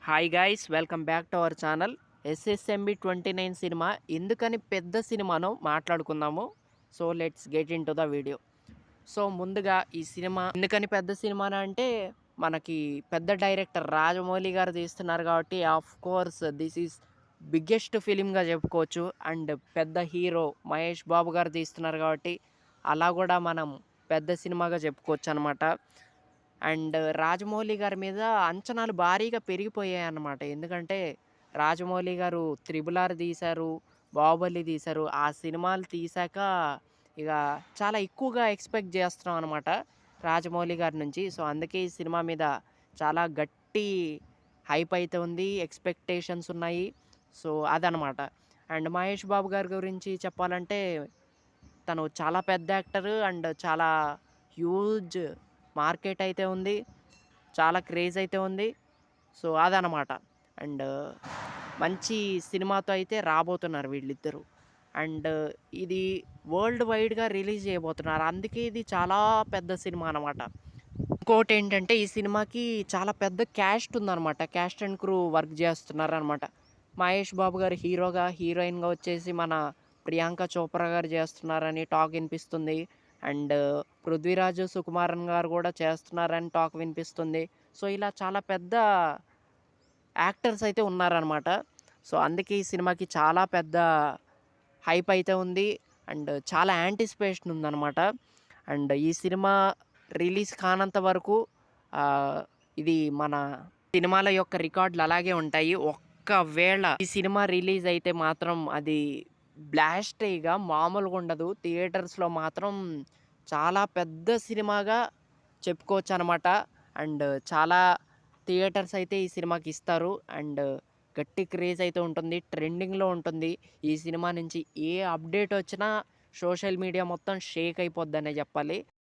Hi guys, welcome back to our channel. SSMB 29 cinema ఎందుకని పెద్ద సినిమానో మాట్లాడుకుందాము. So let's get in to the video. So ముందుగా ఈ cinema ఎందుకని పెద్ద సినిమానా అంటే, మనకి పెద్ద డైరెక్టర్ రాజమౌళి గారు తీస్తున్నారు కాబట్టి of course this is biggest ఫిలింగా చెప్పుకోవచ్చు. అండ్ పెద్ద హీరో మహేష్ బాబు గారు తీస్తున్నారు కాబట్టి అలా కూడా మనం పెద్ద సినిమాగా చెప్పుకోవచ్చు అనమాట. అండ్ రాజమౌళి గారి మీద అంచనాలు భారీగా పెరిగిపోయాయన్నమాట. ఎందుకంటే రాజమౌళి గారు 'త్రిబుల్ ఆర్' తీశారు, 'బాహుబలి' తీశారు. ఆ సినిమాలు తీశాక ఇక చాలా ఎక్కువగా ఎక్స్‌పెక్ట్ చేస్తున్నాం అనమాట రాజమౌళి గారి నుంచి. సో అందుకే ఈ సినిమా మీద చాలా గట్టి హైప్ అయితే ఉంది. ఎక్స్‌పెక్టేషన్స్ ఉన్నాయి. సో అదనమాట. అండ్ మహేష్ బాబు గారి గురించి చెప్పాలంటే, తను చాలా పెద్ద యాక్టర్ అండ్ చాలా హ్యూజ్ మార్కెట్ అయితే ఉంది. చాలా క్రేజ్ అయితే ఉంది. సో అదనమాట. అండ్ మంచి సినిమాతో అయితే రాబోతున్నారు వీళ్ళిద్దరూ. అండ్ ఇది వరల్డ్ వైడ్‌గా రిలీజ్ చేయబోతున్నారు. అందుకే ఇది చాలా పెద్ద సినిమా అనమాట. ఇంకోటేంటంటే ఈ సినిమాకి చాలా పెద్ద క్యాస్ట్ ఉందనమాట. క్యాస్ట్ అండ్ క్రూ వర్క్ చేస్తున్నారనమాట. మహేష్ బాబు గారు హీరోగా, హీరోయిన్‌గా వచ్చేసి మన ప్రియాంక చోప్రా గారు చేస్తున్నారని టాక్ వినిపిస్తుంది. అండ్ పృథ్వీరాజ్, సుకుమారన్ గారు కూడా చేస్తున్నారని టాక్ వినిపిస్తుంది. సో ఇలా చాలా పెద్ద యాక్టర్స్ అయితే ఉన్నారనమాట. సో అందుకే ఈ సినిమాకి చాలా పెద్ద హైప్ అయితే ఉంది. అండ్ చాలా యాంటిసిపేషన్ ఉందనమాట. అండ్ ఈ సినిమా రిలీజ్ కానంత వరకు ఆహ్, ఇది మన సినిమాల యొక్క రికార్డులు అలాగే ఉంటాయి. ఒక్కవేళ ఈ సినిమా రిలీజ్ అయితే మాత్రం అది బ్లాస్టే‌గా మామూలుగా ఉండదు. థియేటర్స్‌లో మాత్రం చాలా పెద్ద సినిమాగా చెప్పుకోవచ్చనమాట. అండ్ చాలా థియేటర్స్ అయితే ఈ సినిమాకి ఇస్తారు. అండ్ గట్టి క్రేజ్ అయితే ఉంటుంది. ట్రెండింగ్‌లో ఉంటుంది. ఈ సినిమా నుంచి ఏ అప్డేట్ వచ్చినా సోషల్ మీడియా మొత్తం షేక్ అయిపోద్దనే చెప్పాలి.